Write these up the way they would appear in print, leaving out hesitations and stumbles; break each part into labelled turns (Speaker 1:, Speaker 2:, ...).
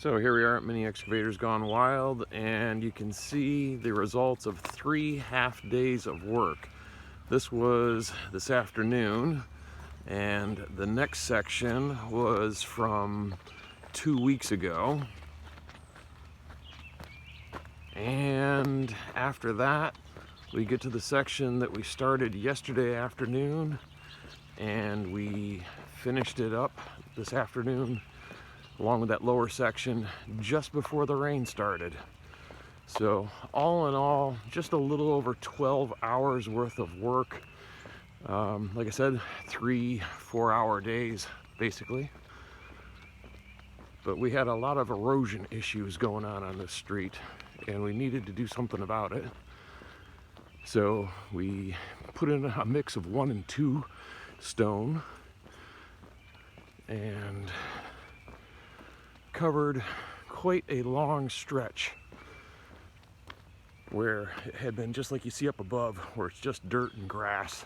Speaker 1: So here we are at Mini Excavators Gone Wild, and you can see the results of 3 half days of work. This was this afternoon, and the next section was from 2 weeks ago. And after that, we get to the section that we started yesterday afternoon, and we finished it up this afternoon along with that lower section just before the rain started. So all in all, just a little over 12 hours worth of work. Like I said, 3-4 hour days basically. But we had a lot of erosion issues going on this street, and we needed to do something about it. So we put in a mix of 1 and 2 stone and covered quite a long stretch where it had been just like you see up above, where it's just dirt and grass,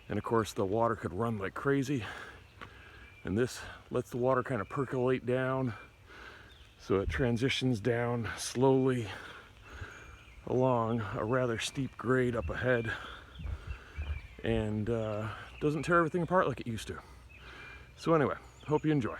Speaker 1: and of course the water could run like crazy, and this lets the water kind of percolate down, so it transitions down slowly along a rather steep grade up ahead, and doesn't tear everything apart like it used to. So anyway, hope you enjoy.